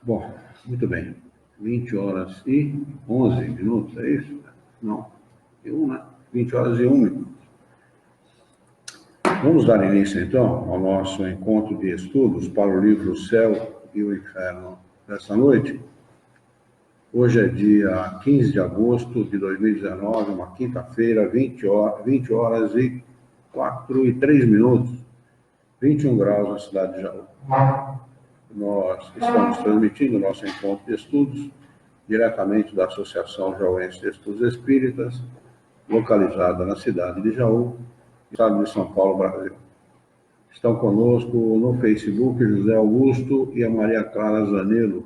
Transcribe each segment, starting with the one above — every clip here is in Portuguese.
Bom, muito bem. 20 horas e 11 minutos, é isso? Não, 20 horas e 1 minuto. Vamos dar início, então, ao nosso encontro de estudos para o livro O Céu e o Inferno dessa noite. Hoje é dia 15 de agosto de 2019, uma quinta-feira, 20 horas e 4 e 3 minutos, 21 graus na cidade de Jaú. Nós estamos transmitindo o nosso encontro de estudos diretamente da Associação Jauense de Estudos Espíritas, localizada na cidade de Jaú, estado de São Paulo, Brasil. Estão conosco no Facebook José Augusto e a Maria Clara Zanello,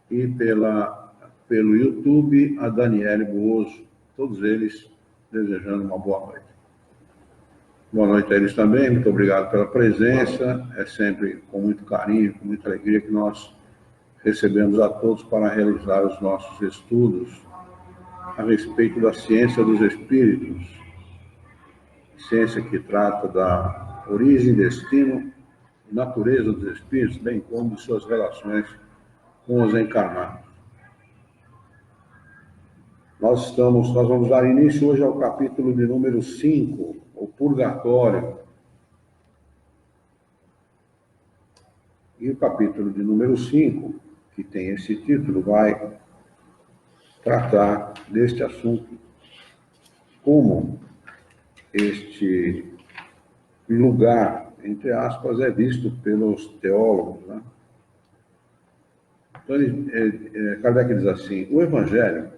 e pelo YouTube a Daniele Buoso, todos eles desejando uma boa noite. Boa noite a eles também, muito obrigado pela presença, é sempre com muito carinho, com muita alegria que nós recebemos a todos para realizar os nossos estudos a respeito da ciência dos espíritos, ciência que trata da origem, destino e natureza dos espíritos, bem como de suas relações com os encarnados. Nós vamos dar início hoje ao capítulo de número 5, o Purgatório. E o capítulo de número 5, que tem esse título, vai tratar deste assunto, como este lugar, entre aspas, é visto pelos teólogos, né? Então, Kardec diz assim, o Evangelho,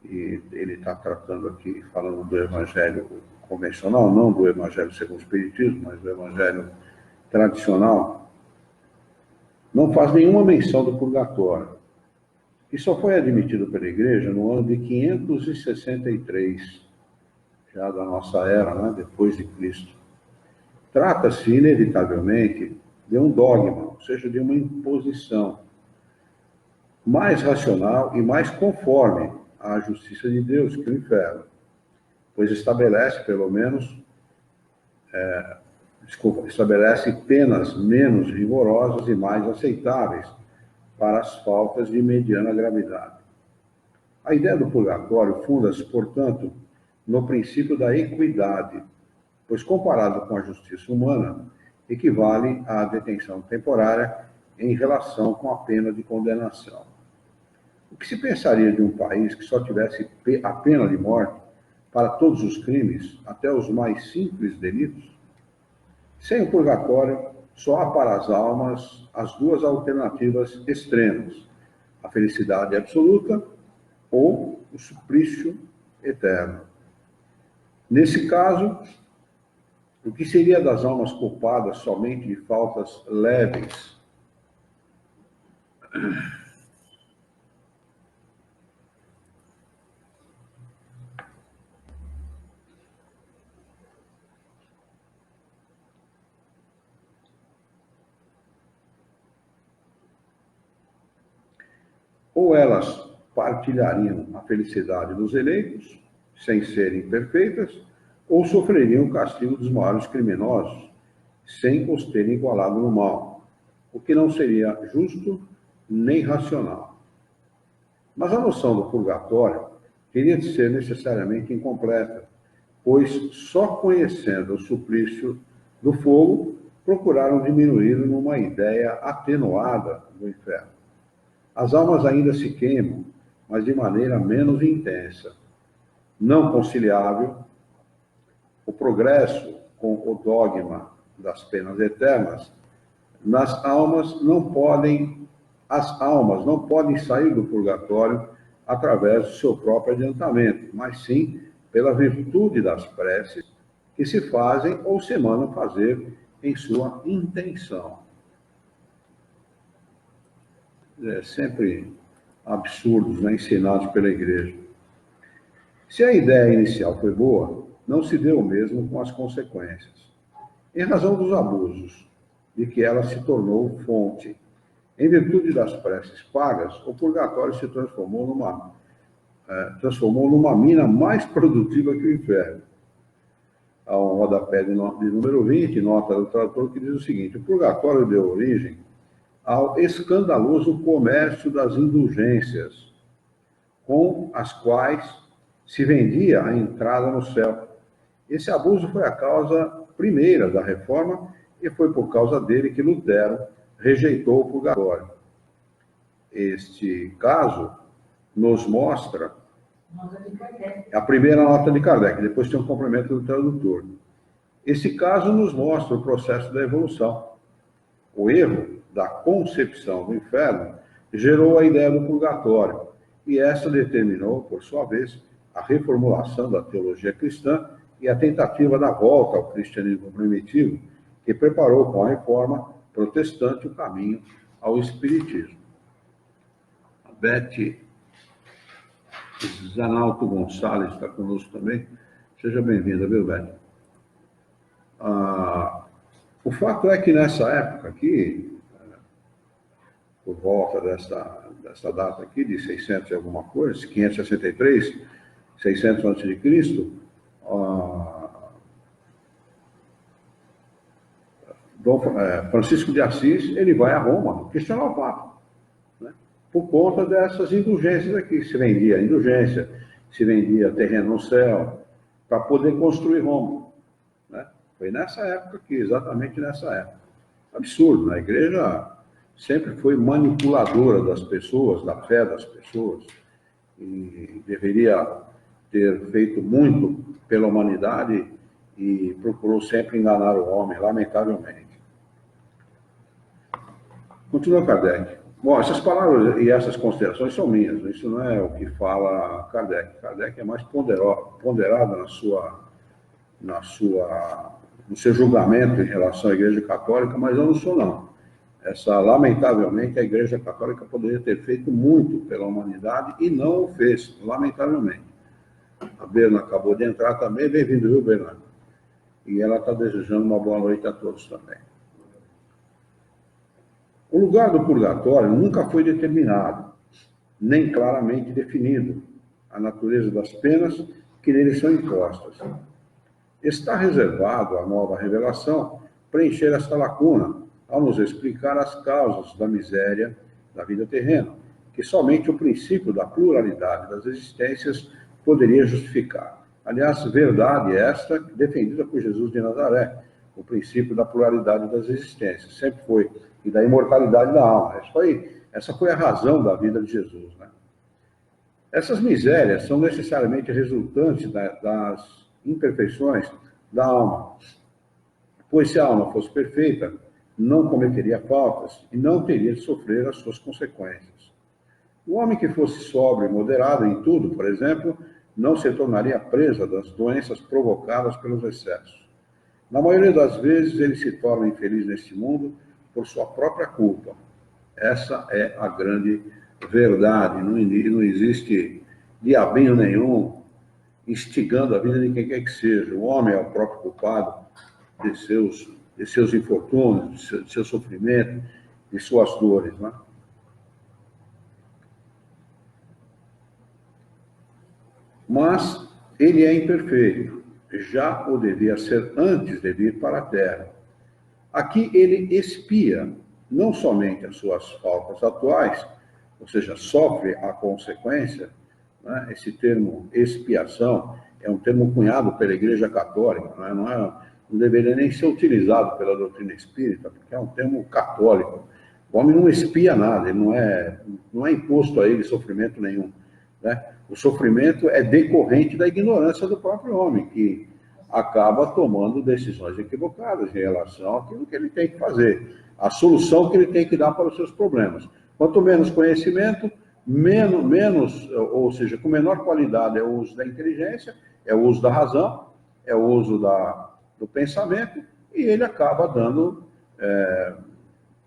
e ele está tratando aqui, falando do Evangelho convencional, não do Evangelho segundo o Espiritismo, mas do Evangelho tradicional, não faz nenhuma menção do purgatório, que só foi admitido pela Igreja no ano de 563, já da nossa era, né, depois de Cristo. Trata-se, inevitavelmente, de um dogma, ou seja, de uma imposição mais racional e mais conforme à justiça de Deus que o inferno, pois estabelece, pelo menos, estabelece penas menos rigorosas e mais aceitáveis para as faltas de mediana gravidade. A ideia do purgatório funda-se, portanto, no princípio da equidade, pois comparado com a justiça humana, equivale à detenção temporária em relação com a pena de condenação. O que se pensaria de um país que só tivesse a pena de morte para todos os crimes, até os mais simples delitos? Sem o purgatório, só há para as almas as duas alternativas extremas, a felicidade absoluta ou o suplício eterno. Nesse caso, o que seria das almas culpadas somente de faltas leves? Ou elas partilhariam a felicidade dos eleitos, sem serem perfeitas, ou sofreriam o castigo dos maiores criminosos, sem os terem igualado no mal, o que não seria justo nem racional. Mas a noção do purgatório teria de ser necessariamente incompleta, pois só conhecendo o suplício do fogo, procuraram diminuí-lo numa ideia atenuada do inferno. As almas ainda se queimam, mas de maneira menos intensa. Não conciliável, o progresso com o dogma das penas eternas, as almas não podem sair do purgatório através do seu próprio adiantamento, mas sim pela virtude das preces que se fazem ou se mandam fazer em sua intenção. Sempre absurdos, né, ensinados pela Igreja. Se a ideia inicial foi boa, não se deu o mesmo com as consequências, em razão dos abusos de que ela se tornou fonte. Em virtude das preces pagas, o purgatório se transformou numa mina mais produtiva que o inferno. Há um rodapé de número 20, nota do tradutor, que diz o seguinte: o purgatório deu origem ao escandaloso comércio das indulgências, com as quais se vendia a entrada no céu. Esse abuso foi a causa primeira da reforma e foi por causa dele que Lutero rejeitou o purgatório. Este caso nos mostra a primeira nota de Kardec, depois tem um complemento do tradutor. Esse caso nos mostra o processo da evolução. O erro da concepção do inferno gerou a ideia do purgatório, e essa determinou, por sua vez, a reformulação da teologia cristã e a tentativa da volta ao cristianismo primitivo, que preparou com a reforma protestante o caminho ao espiritismo. A Beth Zanalto Gonçalves está conosco também. Seja bem-vinda, viu, Beth? O fato é que nessa época aqui, por volta dessa data aqui, de 600 e alguma coisa, 563, 600 a.C., Francisco de Assis, ele vai a Roma questionar o Papa, né? Por conta dessas indulgências aqui. Se vendia indulgência, se vendia terreno no céu, para poder construir Roma, né? Foi nessa época aqui, exatamente nessa época. Absurdo, né? A igreja sempre foi manipuladora das pessoas, da fé das pessoas, e deveria ter feito muito pela humanidade e procurou sempre enganar o homem, lamentavelmente. Continua Kardec. Bom, essas palavras e essas considerações são minhas, isso não é o que fala Kardec. Kardec é mais ponderado no seu julgamento em relação à Igreja Católica, mas eu não sou, não. Lamentavelmente, a Igreja Católica poderia ter feito muito pela humanidade e não o fez, lamentavelmente. A Berna acabou de entrar também. Bem-vindo, viu, Berna? E ela está desejando uma boa noite a todos também. O lugar do purgatório nunca foi determinado, nem claramente definido, a natureza das penas que neles são impostas. Está reservado à nova revelação preencher esta lacuna, ao nos explicar as causas da miséria da vida terrena, que somente o princípio da pluralidade das existências poderia justificar. Aliás, verdade esta defendida por Jesus de Nazaré, o princípio da pluralidade das existências, sempre foi, e da imortalidade da alma. Essa foi a razão da vida de Jesus, né? Essas misérias são necessariamente resultantes das imperfeições da alma, pois se a alma fosse perfeita, não cometeria faltas e não teria de sofrer as suas consequências. O homem que fosse sóbrio e moderado em tudo, por exemplo, não se tornaria presa das doenças provocadas pelos excessos. Na maioria das vezes, ele se torna infeliz neste mundo por sua própria culpa. Essa é a grande verdade. Não existe diabinho nenhum instigando a vida de quem quer que seja. O homem é o próprio culpado de seus infortúnios, de seu sofrimento, de suas dores, né? Mas ele é imperfeito, já o devia ser antes de vir para a Terra. Aqui ele expia não somente as suas faltas atuais, ou seja, sofre a consequência, né? Esse termo expiação é um termo cunhado pela Igreja Católica, né? Não deveria nem ser utilizado pela doutrina espírita, porque é um termo católico. O homem não expia nada, ele não é imposto a ele sofrimento nenhum, né? O sofrimento é decorrente da ignorância do próprio homem, que acaba tomando decisões equivocadas em relação àquilo que ele tem que fazer, a solução que ele tem que dar para os seus problemas. Quanto menos conhecimento, ou seja, com menor qualidade é o uso da inteligência, é o uso da razão, é o uso do pensamento, e ele acaba dando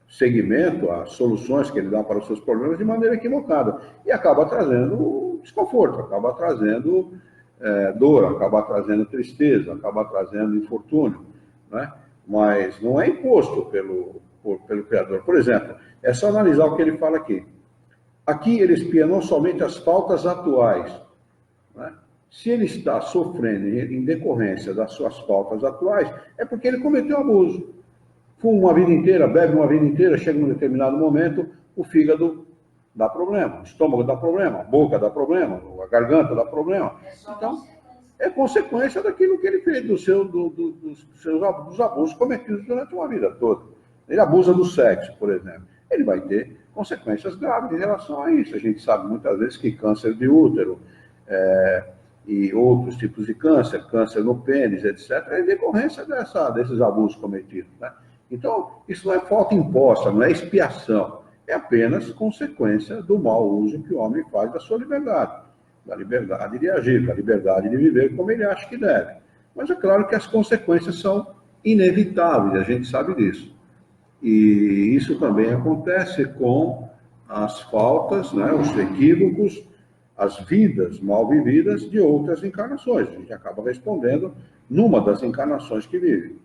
seguimento às soluções que ele dá para os seus problemas de maneira equivocada, e acaba trazendo desconforto, acaba trazendo dor, acaba trazendo tristeza, acaba trazendo infortúnio, né? Mas não é imposto pelo Criador. Por exemplo, é só analisar o que ele fala aqui. Aqui ele expia não somente as faltas atuais, né? Se ele está sofrendo em decorrência das suas faltas atuais, é porque ele cometeu abuso. fuma uma vida inteira, bebe uma vida inteira, chega num determinado momento, o fígado dá problema, o estômago dá problema, a boca dá problema, a garganta dá problema. Então, é consequência daquilo que ele fez, dos abusos cometidos durante uma vida toda. Ele abusa do sexo, por exemplo. Ele vai ter consequências graves em relação a isso. A gente sabe muitas vezes que câncer de útero e outros tipos de câncer, câncer no pênis, etc., é decorrência desses abusos cometidos, né? Então, isso não é falta imposta, não é expiação, é apenas consequência do mau uso que o homem faz da sua liberdade, da liberdade de agir, da liberdade de viver como ele acha que deve. Mas é claro que as consequências são inevitáveis, a gente sabe disso. E isso também acontece com as faltas, né, os equívocos, as vidas mal vividas de outras encarnações. A gente acaba respondendo numa das encarnações que vive.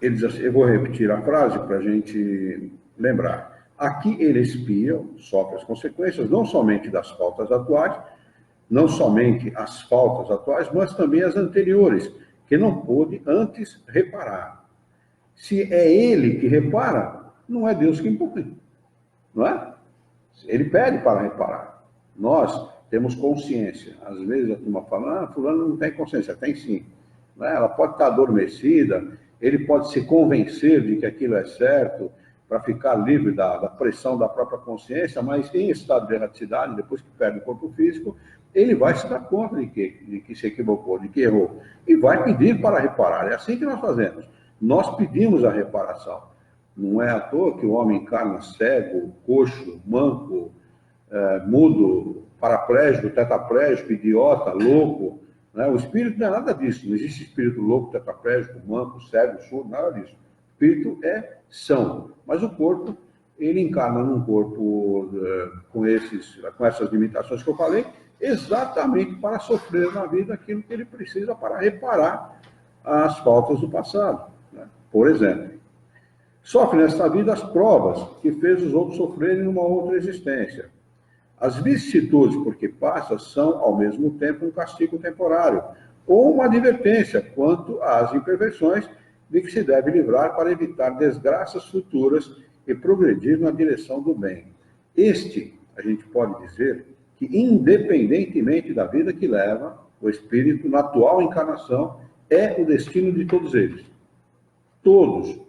Ele diz assim, eu vou repetir a frase para a gente lembrar. Aqui ele expia, sofre as consequências, não somente das faltas atuais, não somente as faltas atuais, mas também as anteriores, que não pôde antes reparar. Se é ele que repara, não é Deus que impõe, não é? Ele pede para reparar. Nós temos consciência. Às vezes a turma fala, fulano não tem consciência. Tem sim. Não é? Ela pode estar adormecida, ele pode se convencer de que aquilo é certo, para ficar livre da pressão da própria consciência, mas em estado de erraticidade, depois que perde o corpo físico, ele vai se dar conta de que se equivocou, de que errou, e vai pedir para reparar. É assim que nós fazemos. Nós pedimos a reparação. Não é à toa que o homem encarna cego, coxo, manco, mudo, paraplégico, tetraplégico, idiota, louco, né? O espírito não é nada disso. Não existe espírito louco, tetraplégico, manco, cego, surdo, nada disso. O espírito é são, mas o corpo, ele encarna num corpo com essas limitações que eu falei, exatamente para sofrer na vida aquilo que ele precisa para reparar as faltas do passado, né? Por exemplo, sofre nesta vida as provas que fez os outros sofrerem numa outra existência. As vicissitudes por que passa são, ao mesmo tempo, um castigo temporário, ou uma advertência quanto às imperfeições de que se deve livrar para evitar desgraças futuras e progredir na direção do bem. Este, a gente pode dizer, que independentemente da vida que leva, o espírito, na atual encarnação, é o destino de todos eles. Todos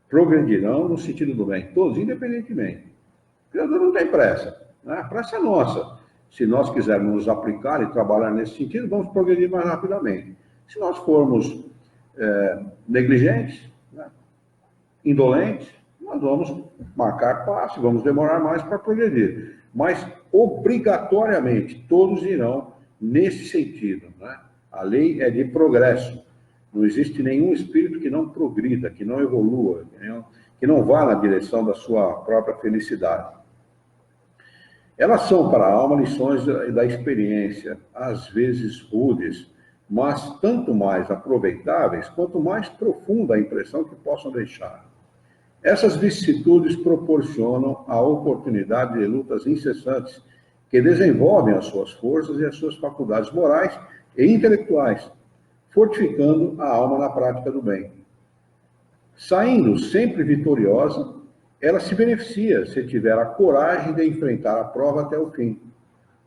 progredirão no sentido do bem, todos, independentemente. O Criador não tem pressa, né? A pressa é nossa. Se nós quisermos nos aplicar e trabalhar nesse sentido, vamos progredir mais rapidamente. Se nós formos negligentes, né, indolentes, nós vamos marcar passo, vamos demorar mais para progredir. Mas, obrigatoriamente, todos irão nesse sentido, né? A lei é de progresso. Não existe nenhum espírito que não progrida, que não evolua, que não vá na direção da sua própria felicidade. Elas são para a alma lições da experiência, às vezes rudes, mas tanto mais aproveitáveis, quanto mais profunda a impressão que possam deixar. Essas vicissitudes proporcionam a oportunidade de lutas incessantes, que desenvolvem as suas forças e as suas faculdades morais e intelectuais, fortificando a alma na prática do bem. Saindo sempre vitoriosa, ela se beneficia se tiver a coragem de enfrentar a prova até o fim.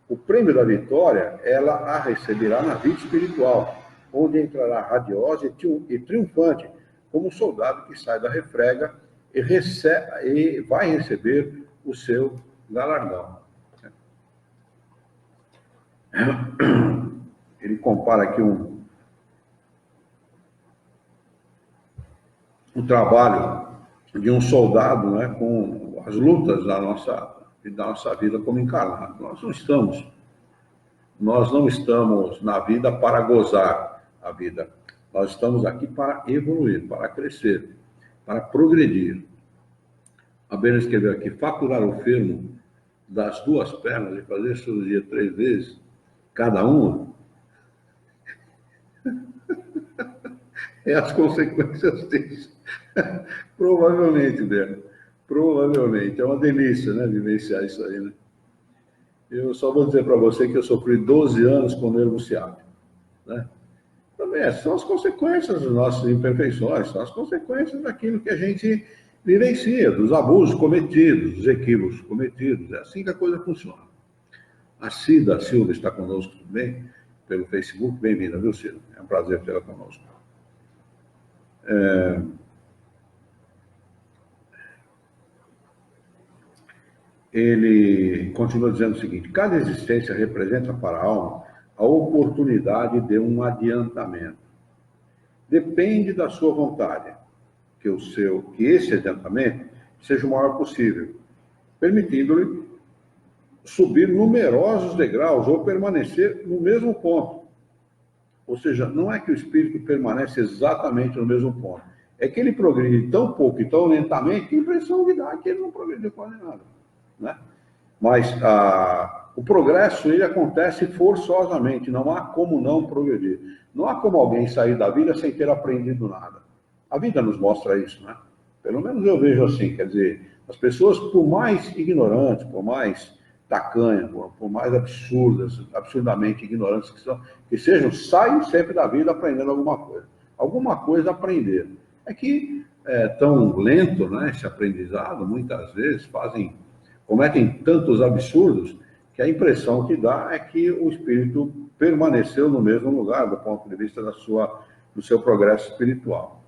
O prêmio da vitória, ela a receberá na vida espiritual, onde entrará radiosa e triunfante, como um soldado que sai da refrega e vai receber o seu galardão. Ele compara aqui um trabalho de um soldado, né, com as lutas da nossa vida como encarnado. Nós não estamos na vida para gozar a vida. Nós estamos aqui para evoluir, para crescer, para progredir. A Bena escreveu aqui, faturar o fermo das duas pernas e fazer cirurgia 3 vezes, cada uma, é as consequências disso. Provavelmente, Bena. Provavelmente. É uma delícia, né, vivenciar isso aí, né? Eu só vou dizer para você que eu sofri 12 anos com nervo ciático, né? Também são as consequências das nossas imperfeições, são as consequências daquilo que a gente vivencia, dos abusos cometidos, dos equívocos cometidos. É assim que a coisa funciona. A Cida Silva está conosco também, pelo Facebook. Bem-vinda, viu, Cida? É um prazer tê-la conosco. Ele continua dizendo o seguinte: cada existência representa para a alma a oportunidade de um adiantamento. Depende da sua vontade que esse adiantamento seja o maior possível, permitindo-lhe subir numerosos degraus ou permanecer no mesmo ponto. Ou seja, não é que o espírito permanece exatamente no mesmo ponto, é que ele progride tão pouco e tão lentamente que a impressão que dá é que ele não progrediu quase nada, né? Mas o progresso, ele acontece forçosamente, não há como não progredir. Não há como alguém sair da vida sem ter aprendido nada. A vida nos mostra isso, né? Pelo menos eu vejo assim, quer dizer, as pessoas, por mais ignorantes, por mais tacanhas, por mais absurdamente ignorantes que sejam, saem sempre da vida aprendendo alguma coisa. Alguma coisa aprender. É que é tão lento, né, esse aprendizado, muitas vezes cometem tantos absurdos que a impressão que dá é que o espírito permaneceu no mesmo lugar do ponto de vista do seu progresso espiritual.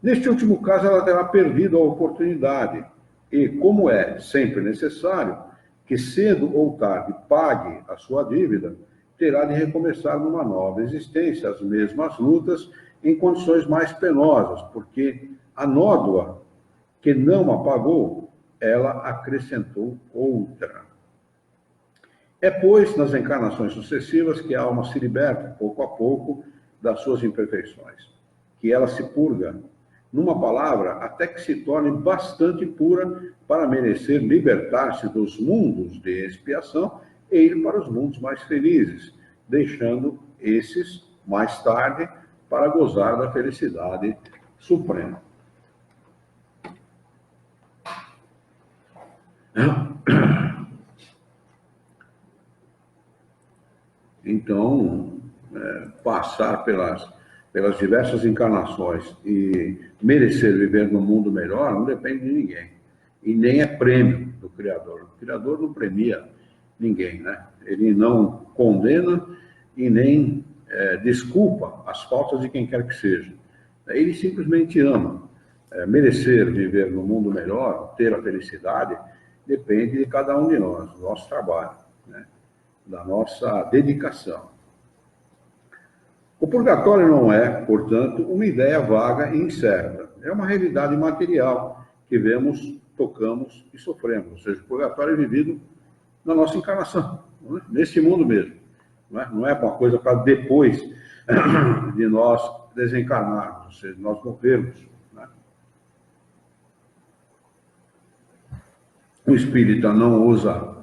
Neste último caso, ela terá perdido a oportunidade e, como é sempre necessário que cedo ou tarde pague a sua dívida, terá de recomeçar numa nova existência, as mesmas lutas em condições mais penosas, porque a nódoa que não apagou, ela acrescentou outra. É, pois, nas encarnações sucessivas que a alma se liberta, pouco a pouco, das suas imperfeições, que ela se purga, numa palavra, até que se torne bastante pura para merecer libertar-se dos mundos de expiação e ir para os mundos mais felizes, deixando esses, mais tarde, para gozar da felicidade suprema. Então, passar pelas diversas encarnações e merecer viver num mundo melhor não depende de ninguém. E nem é prêmio do Criador. O Criador não premia ninguém, né? Ele não condena e nem desculpa as faltas de quem quer que seja. Ele simplesmente ama. Merecer viver num mundo melhor, ter a felicidade, depende de cada um de nós, do nosso trabalho, né? Da nossa dedicação. O purgatório não é, portanto, uma ideia vaga e incerta. É uma realidade material que vemos, tocamos e sofremos. Ou seja, o purgatório é vivido na nossa encarnação, né? Nesse mundo mesmo. Não é uma coisa para depois de nós desencarnarmos, ou seja, nós morrermos. Né? O espírita não usa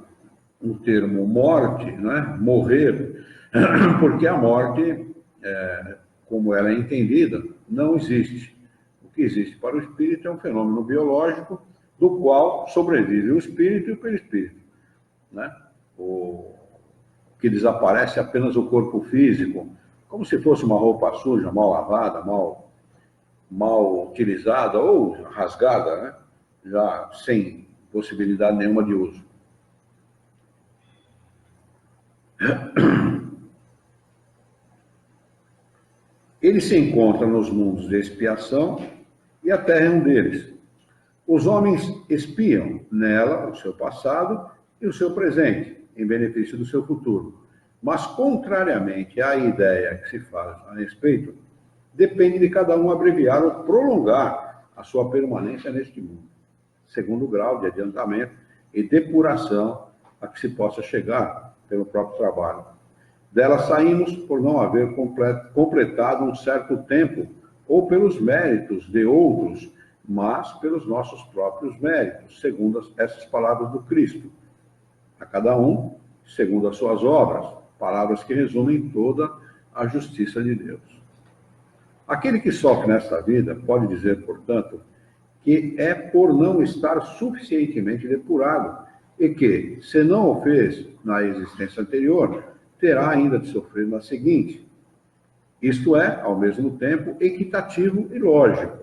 o termo morte, né? Morrer, porque a morte, como ela é entendida, não existe. O que existe para o espírito é um fenômeno biológico do qual sobrevive o espírito e o perispírito, né? O que desaparece é apenas o corpo físico, como se fosse uma roupa suja, mal lavada, mal utilizada ou rasgada, né? Já sem possibilidade nenhuma de uso. Ele se encontra nos mundos de expiação e a Terra é um deles. Os homens espiam nela o seu passado e o seu presente, em benefício do seu futuro. Mas, contrariamente à ideia que se faz a respeito, depende de cada um abreviar ou prolongar a sua permanência neste mundo, segundo o grau de adiantamento e depuração a que se possa chegar pelo próprio trabalho. Dela saímos por não haver completado um certo tempo, ou pelos méritos de outros, mas pelos nossos próprios méritos, segundo essas palavras do Cristo. A cada um, segundo as suas obras, palavras que resumem toda a justiça de Deus. Aquele que sofre nesta vida pode dizer, portanto, que é por não estar suficientemente depurado e que, se não o fez na existência anterior, terá ainda de sofrer na seguinte. Isto é, ao mesmo tempo, equitativo e lógico.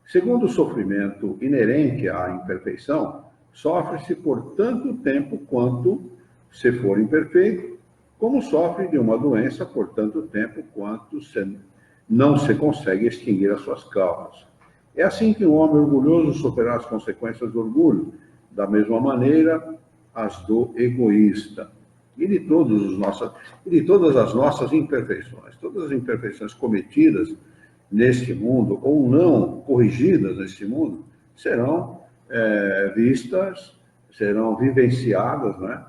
Segundo o sofrimento inerente à imperfeição, sofre-se por tanto tempo quanto, se for imperfeito, como sofre de uma doença por tanto tempo quanto não se consegue extinguir as suas causas. É assim que um homem orgulhoso sofrerá as consequências do orgulho, da mesma maneira as do egoísta. E de todas as nossas imperfeições, todas as imperfeições cometidas neste mundo, ou não corrigidas neste mundo, serão vistas, serão vivenciadas, né?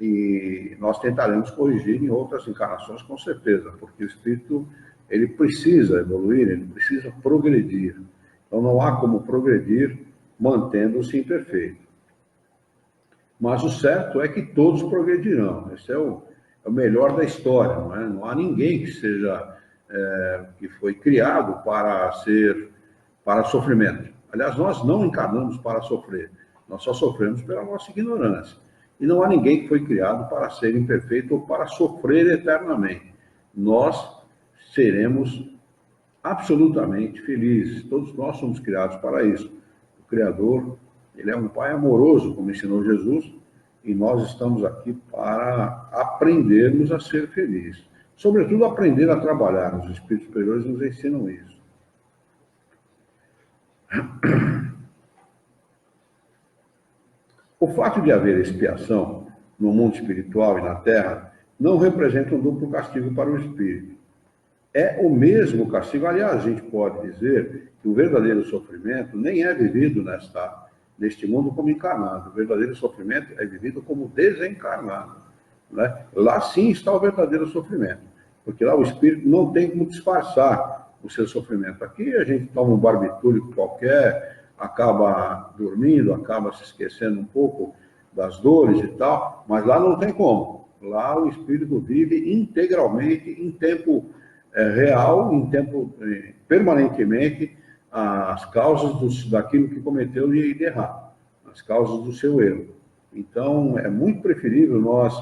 E nós tentaremos corrigir em outras encarnações, com certeza, porque o espírito, ele precisa evoluir, ele precisa progredir. Então não há como progredir mantendo-se imperfeito. Mas o certo é que todos progredirão. Esse é o melhor da história, não é? Não há ninguém que seja que foi criado para sofrimento. Aliás, nós não encarnamos para sofrer. Nós só sofremos pela nossa ignorância. E não há ninguém que foi criado para ser imperfeito ou para sofrer eternamente. Nós seremos absolutamente felizes. Todos nós somos criados para isso. O Criador, ele é um Pai amoroso, como ensinou Jesus, e nós estamos aqui para aprendermos a ser felizes. Sobretudo, aprender a trabalhar. Os espíritos superiores nos ensinam isso. O fato de haver expiação no mundo espiritual e na Terra não representa um duplo castigo para o espírito. É o mesmo castigo. Aliás, a gente pode dizer que o verdadeiro sofrimento nem é vivido neste mundo como encarnado. O verdadeiro sofrimento é vivido como desencarnado, né? Lá sim está o verdadeiro sofrimento, porque lá o espírito não tem como disfarçar o seu sofrimento. Aqui a gente toma um barbitúrico qualquer, acaba dormindo, acaba se esquecendo um pouco das dores e tal, mas lá não tem como. Lá o espírito vive integralmente, em tempo real, em tempo permanentemente, as causas daquilo que cometeu de errado, as causas do seu erro. Então, é muito preferível nós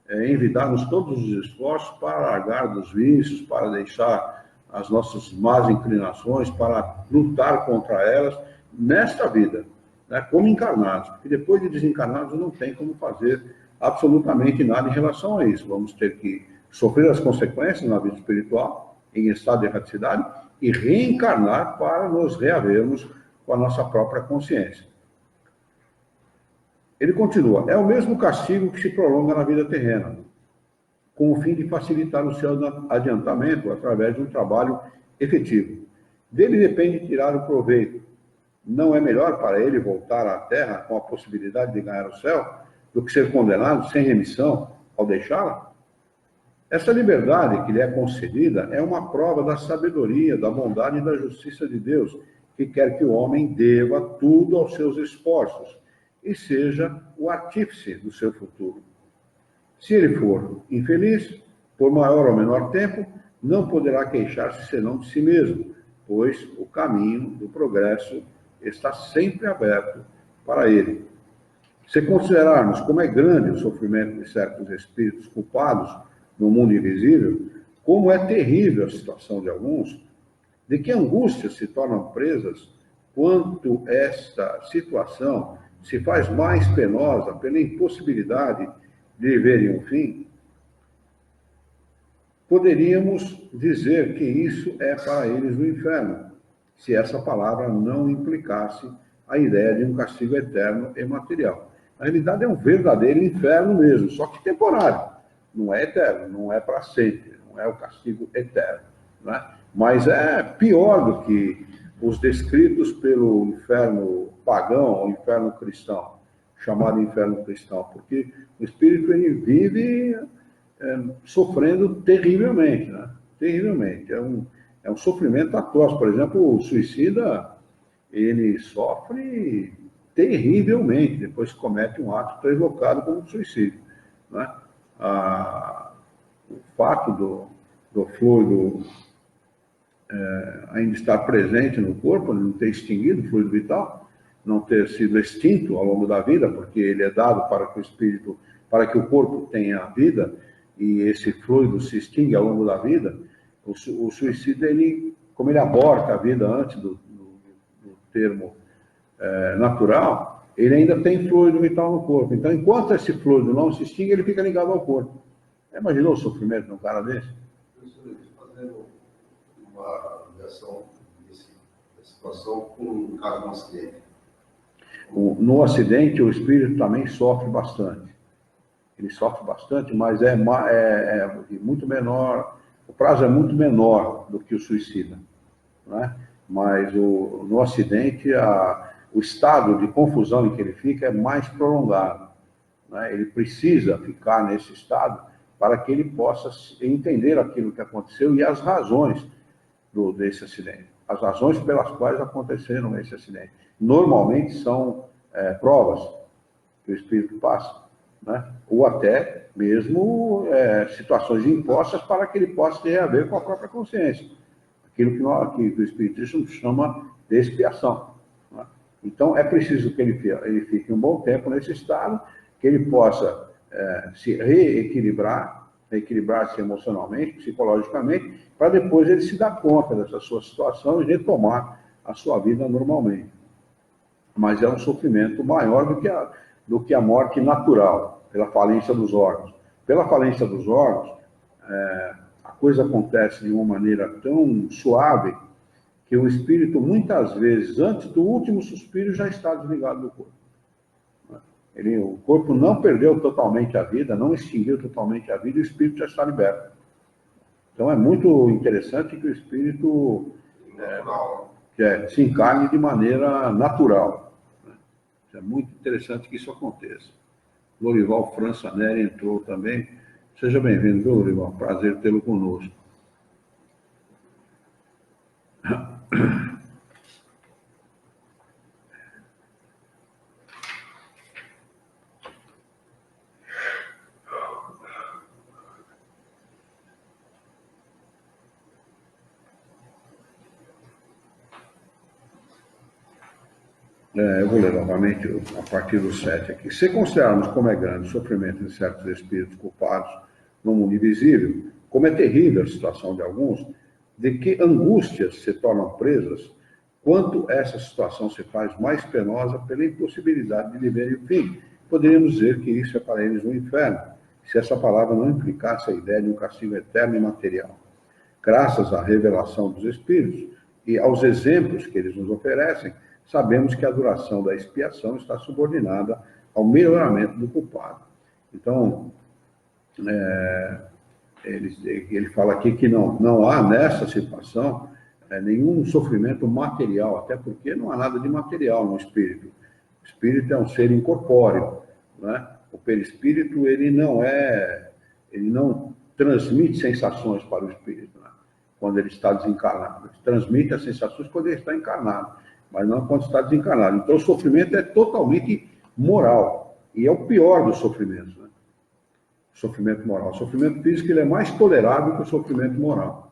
envidarmos todos os esforços para largar dos vícios, para deixar as nossas más inclinações, para lutar contra elas nesta vida, né, como encarnados, porque depois de desencarnados não tem como fazer absolutamente nada em relação a isso. Vamos ter que sofrer as consequências na vida espiritual, em estado de erraticidade, e reencarnar para nos reavermos com a nossa própria consciência. Ele continua, é o mesmo castigo que se prolonga na vida terrena, com o fim de facilitar o seu adiantamento através de um trabalho efetivo. Dele depende tirar o proveito. Não é melhor para ele voltar à Terra com a possibilidade de ganhar o céu do que ser condenado sem remissão ao deixá-la? Essa liberdade que lhe é concedida é uma prova da sabedoria, da bondade e da justiça de Deus, que quer que o homem deva tudo aos seus esforços e seja o artífice do seu futuro. Se ele for infeliz, por maior ou menor tempo, não poderá queixar-se senão de si mesmo, pois o caminho do progresso está sempre aberto para ele. Se considerarmos como é grande o sofrimento de certos espíritos culpados no mundo invisível, como é terrível a situação de alguns, de que angústias se tornam presas, quanto esta situação se faz mais penosa pela impossibilidade de verem um fim, poderíamos dizer que isso é para eles o inferno, se essa palavra não implicasse a ideia de um castigo eterno e material. Na realidade, é um verdadeiro inferno mesmo, só que temporário. Não é eterno, não é para sempre, não é o castigo eterno, né? Mas é pior do que os descritos pelo inferno pagão ou inferno cristão, chamado inferno cristão, porque o espírito ele vive sofrendo terrivelmente, né? Terrivelmente. É um sofrimento atroz. Por exemplo, o suicida, ele sofre terrivelmente depois que comete um ato provocado como suicídio, né? O fato do fluido ainda estar presente no corpo, não ter extinguido o fluido vital, não ter sido extinto ao longo da vida, porque ele é dado para que o espírito, para que o corpo tenha vida, e esse fluido se extingue ao longo da vida, o suicídio, ele, como ele aborta a vida antes do termo natural, ele ainda tem fluido vital no corpo. Então, enquanto esse fluido não se extingue, ele fica ligado ao corpo. Imaginou o sofrimento de um cara desse? Fazendo uma ligação da situação com o caso de um acidente. No acidente, o espírito também sofre bastante. Ele sofre bastante, mas é muito menor, o prazo é muito menor do que o suicida, né? Mas no acidente, o estado de confusão em que ele fica é mais prolongado, né? Ele precisa ficar nesse estado para que ele possa entender aquilo que aconteceu e as razões desse acidente. As razões pelas quais aconteceram esse acidente. Normalmente são provas que o espírito passa, né? Ou até mesmo situações impostas para que ele possa ter a ver com a própria consciência. Aquilo que o Espiritismo chama de expiação, né? Então, é preciso que ele fique um bom tempo nesse estado, que ele possa se reequilibrar-se emocionalmente, psicologicamente, para depois ele se dar conta dessa sua situação e retomar a sua vida normalmente. Mas é um sofrimento maior do que a morte natural, pela falência dos órgãos. Pela falência dos órgãos, a coisa acontece de uma maneira tão suave que o espírito, muitas vezes, antes do último suspiro, já está desligado do corpo. O corpo não perdeu totalmente a vida, não extinguiu totalmente a vida, e o espírito já está liberto. Então é muito interessante que o espírito se encarne de maneira natural. É muito interessante que isso aconteça. Lorival França Neri entrou também. Seja bem-vindo, viu, Lorival? Prazer tê-lo conosco. Eu vou ler novamente a partir do 7 aqui. Se considerarmos como é grande o sofrimento de certos espíritos culpados no mundo invisível, como é terrível a situação de alguns, de que angústias se tornam presas, quanto essa situação se faz mais penosa pela impossibilidade de viver o fim. Poderíamos dizer que isso é para eles um inferno, se essa palavra não implicasse a ideia de um castigo eterno e material. Graças à revelação dos espíritos e aos exemplos que eles nos oferecem, sabemos que a duração da expiação está subordinada ao melhoramento do culpado. Então, ele fala aqui que não há nessa situação nenhum sofrimento material, até porque não há nada de material no espírito. O espírito é um ser incorpóreo, né? O perispírito, ele não transmite sensações para o espírito, né? Quando ele está desencarnado. Ele transmite as sensações quando ele está encarnado, mas não quando está desencarnado. Então, o sofrimento é totalmente moral, e é o pior dos sofrimentos, né? O sofrimento moral. O sofrimento físico, ele é mais tolerável que o sofrimento moral.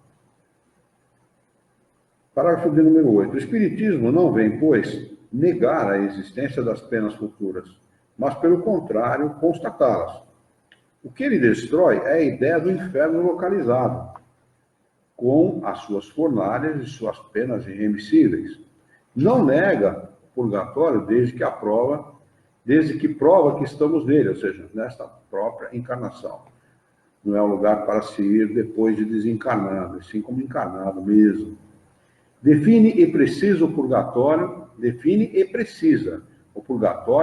Parágrafo de número 8. O Espiritismo não vem, pois, negar a existência das penas futuras, mas, pelo contrário, constatá-las. O que ele destrói é a ideia do inferno localizado, com as suas fornalhas e suas penas irremissíveis. Não nega o purgatório desde que prova que estamos nele, ou seja, nesta própria encarnação. Não é um lugar para se ir depois de desencarnado, assim como encarnado mesmo. Define e precisa o purgatório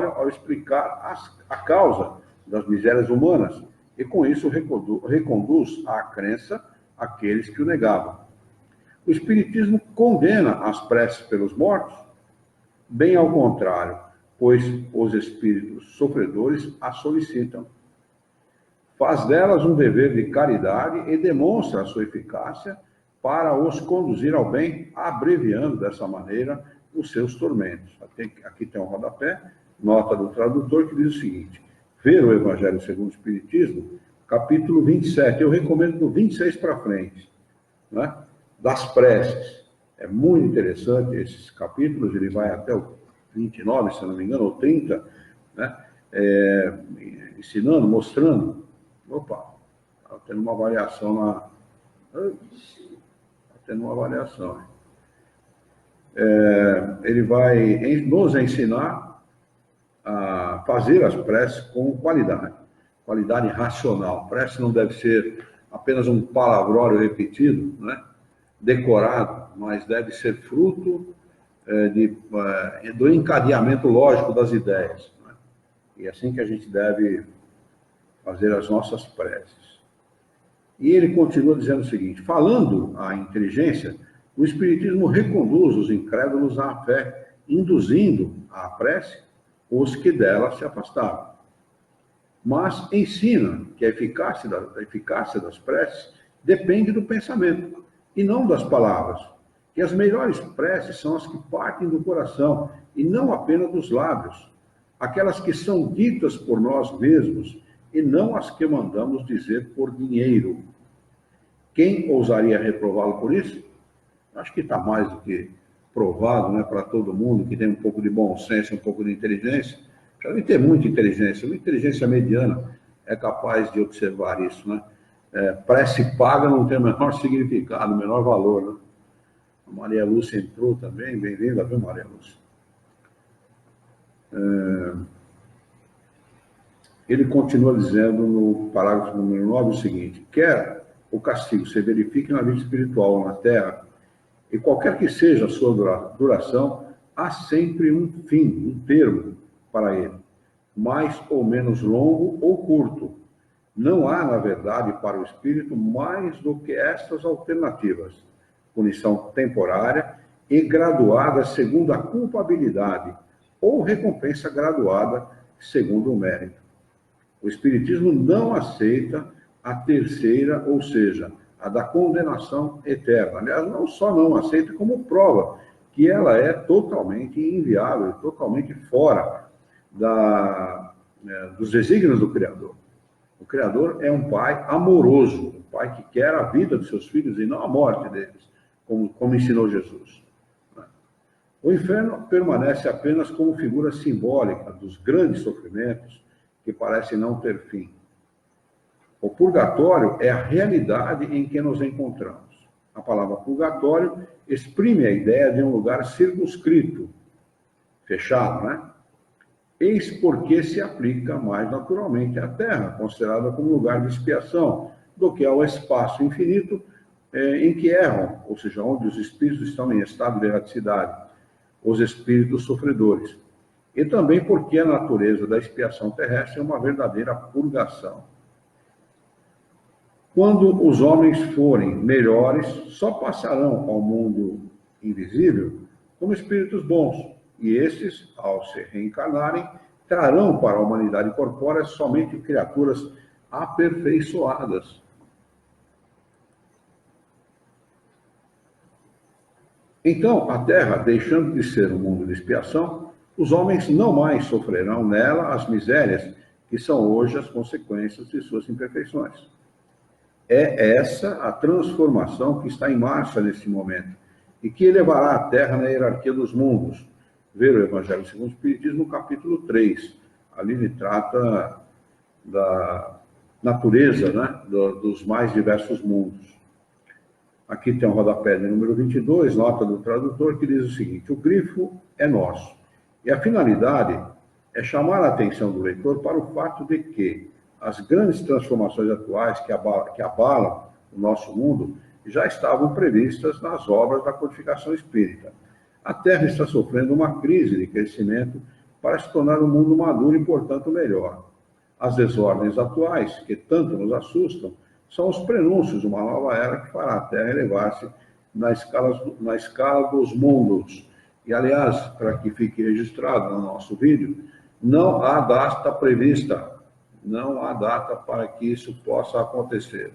ao explicar a causa das misérias humanas, e com isso reconduz à crença aqueles que o negavam. O Espiritismo condena as preces pelos mortos? Bem ao contrário, pois os espíritos sofredores as solicitam. Faz delas um dever de caridade e demonstra a sua eficácia para os conduzir ao bem, abreviando dessa maneira os seus tormentos. Aqui tem um rodapé, nota do tradutor, que diz o seguinte: ver o Evangelho segundo o Espiritismo, capítulo 27, eu recomendo do 26 para frente, né? Das preces. É muito interessante esses capítulos, ele vai até o 29, se eu não me engano, ou 30, né? Ensinando, mostrando. Opa, está tendo uma variação Está tendo uma variação. Ele vai nos ensinar a fazer as preces com qualidade racional. Prece não deve ser apenas um palavrório repetido, né? Decorado, mas deve ser fruto do encadeamento lógico das ideias. Né? E é assim que a gente deve fazer as nossas preces. E ele continua dizendo o seguinte: falando a inteligência, o Espiritismo reconduz os incrédulos à fé, induzindo à prece os que dela se afastaram. Mas ensina que a eficácia das preces depende do pensamento e não das palavras, que as melhores preces são as que partem do coração e não apenas dos lábios, aquelas que são ditas por nós mesmos e não as que mandamos dizer por dinheiro. Quem ousaria reprová-lo por isso? Acho que está mais do que provado, né, para todo mundo que tem um pouco de bom senso, um pouco de inteligência. Já deve ter muita inteligência. Uma inteligência mediana é capaz de observar isso, né? Prece paga não tem o menor significado, o menor valor, né? A Maria Lúcia entrou também, bem-vinda, viu, Maria Lúcia? Ele continua dizendo no parágrafo número 9 o seguinte: quer o castigo se verifique na vida espiritual ou na Terra, e qualquer que seja a sua duração, há sempre um fim, um termo para ele, mais ou menos longo ou curto. Não há, na verdade, para o espírito mais do que estas alternativas: punição temporária e graduada segundo a culpabilidade, ou recompensa graduada segundo o mérito. O Espiritismo não aceita a terceira, ou seja, a da condenação eterna. Aliás, não só não aceita, como prova que ela é totalmente inviável, totalmente fora dos desígnios do Criador. O Criador é um pai amoroso, um pai que quer a vida dos seus filhos e não a morte deles, como ensinou Jesus. O inferno permanece apenas como figura simbólica dos grandes sofrimentos que parecem não ter fim. O purgatório é a realidade em que nos encontramos. A palavra purgatório exprime a ideia de um lugar circunscrito, fechado, né? Eis porque se aplica mais naturalmente à Terra, considerada como lugar de expiação, do que ao espaço infinito em que erram, ou seja, onde os espíritos estão em estado de erraticidade, os espíritos sofredores. E também porque a natureza da expiação terrestre é uma verdadeira purgação. Quando os homens forem melhores, só passarão ao mundo invisível como espíritos bons, e estes, ao se reencarnarem, trarão para a humanidade corpórea somente criaturas aperfeiçoadas. Então, a Terra, deixando de ser um mundo de expiação, os homens não mais sofrerão nela as misérias que são hoje as consequências de suas imperfeições. É essa a transformação que está em marcha neste momento e que elevará a Terra na hierarquia dos mundos. Ver o Evangelho segundo o Espiritismo, capítulo 3. Ali ele trata da natureza, né, dos mais diversos mundos. Aqui tem um rodapé de número 22, nota do tradutor, que diz o seguinte: o grifo é nosso. E a finalidade é chamar a atenção do leitor para o fato de que as grandes transformações atuais que abalam o nosso mundo já estavam previstas nas obras da codificação espírita. A Terra está sofrendo uma crise de crescimento para se tornar um mundo maduro e, portanto, melhor. As desordens atuais, que tanto nos assustam, são os prenúncios de uma nova era que fará a Terra elevar-se na escala dos mundos. E, aliás, para que fique registrado no nosso vídeo, não há data prevista, não há data para que isso possa acontecer.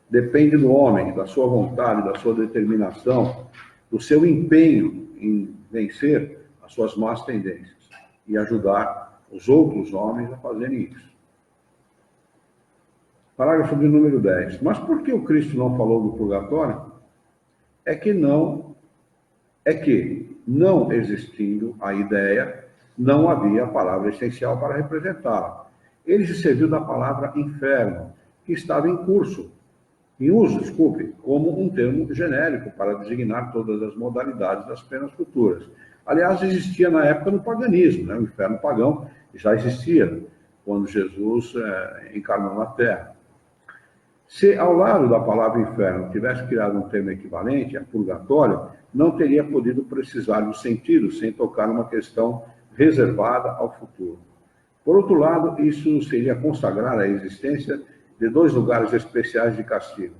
Depende do homem, da sua vontade, da sua determinação, do seu empenho em vencer as suas más tendências e ajudar os outros homens a fazerem isso. Parágrafo de número 10. Mas por que o Cristo não falou do purgatório? É que não existindo a ideia, não havia a palavra essencial para representá-la. Ele se serviu da palavra inferno, que estava em uso, como um termo genérico para designar todas as modalidades das penas futuras. Aliás, existia na época no paganismo, né? O inferno pagão já existia quando Jesus encarnou na Terra. Se ao lado da palavra inferno tivesse criado um termo equivalente a purgatório, não teria podido precisar do sentido sem tocar numa questão reservada ao futuro. Por outro lado, isso seria consagrar a existência de dois lugares especiais de castigo.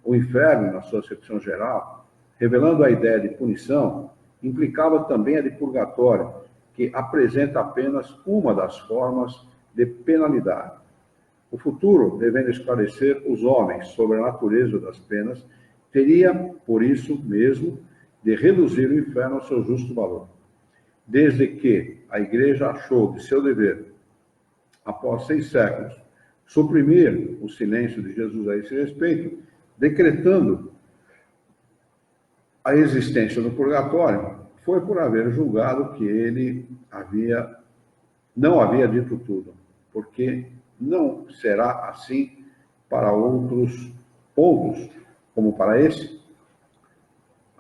O inferno, na sua acepção geral, revelando a ideia de punição, implicava também a de purgatório, que apresenta apenas uma das formas de penalidade. O futuro, devendo esclarecer os homens sobre a natureza das penas, teria, por isso mesmo, de reduzir o inferno ao seu justo valor. Desde que a Igreja achou de seu dever, após 6 séculos, suprimir o silêncio de Jesus a esse respeito, decretando a existência do purgatório, foi por haver julgado que ele não havia dito tudo, porque não será assim para outros pontos, como para esse.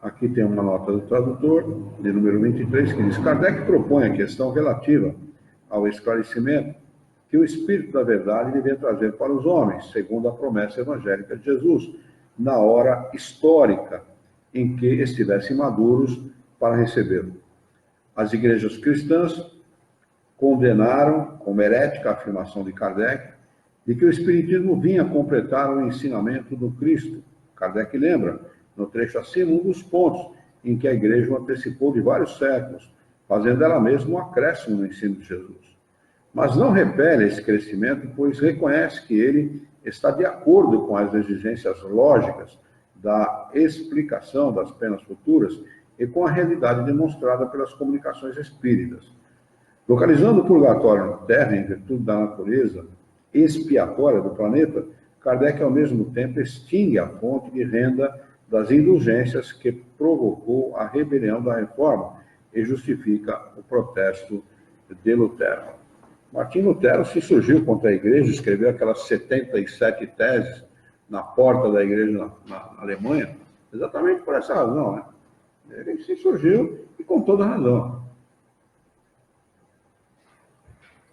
Aqui tem uma nota do tradutor, de número 23, que diz: Kardec propõe a questão relativa ao esclarecimento que o Espírito da Verdade devia trazer para os homens, segundo a promessa evangélica de Jesus, na hora histórica em que estivessem maduros para recebê-lo. As igrejas cristãs condenaram como herética a afirmação de Kardec de que o Espiritismo vinha completar o ensinamento do Cristo. Kardec lembra, no trecho acima, um dos pontos em que a Igreja o antecipou de vários séculos, fazendo ela mesma um acréscimo no ensino de Jesus. Mas não repele esse crescimento, pois reconhece que ele está de acordo com as exigências lógicas da explicação das penas futuras e com a realidade demonstrada pelas comunicações espíritas. Localizando o purgatório na Terra, em virtude da natureza expiatória do planeta, Kardec, ao mesmo tempo, extingue a fonte de renda das indulgências que provocou a rebelião da Reforma e justifica o protesto de Lutero. Martim Lutero se surgiu contra a Igreja, escreveu aquelas 77 teses na porta da Igreja na Alemanha, exatamente por essa razão, né? Ele se surgiu e com toda razão.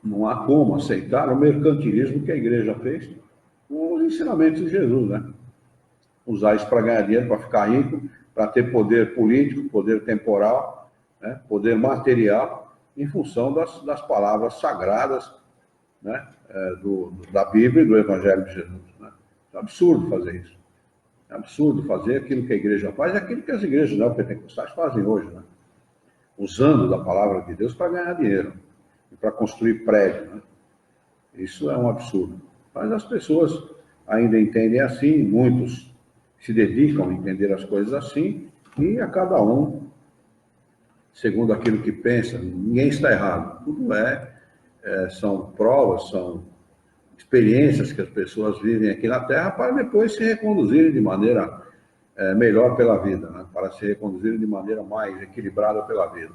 Não há como aceitar o mercantilismo que a Igreja fez com os ensinamentos de Jesus, né? Usar isso para ganhar dinheiro, para ficar rico, para ter poder político, poder temporal, né? Poder material, em função das palavras sagradas, né? Da Bíblia e do Evangelho de Jesus. Né? É absurdo fazer isso. É absurdo fazer aquilo que a Igreja faz, aquilo que as igrejas neopentecostais fazem hoje, né? Usando da palavra de Deus para ganhar dinheiro e para construir prédio. Né? Isso é um absurdo. Mas as pessoas ainda entendem assim, muitos se dedicam a entender as coisas assim, e a cada um, segundo aquilo que pensa, ninguém está errado. Tudo são provas, são experiências que as pessoas vivem aqui na Terra para depois se reconduzirem de maneira melhor pela vida, né? Para se reconduzirem de maneira mais equilibrada pela vida.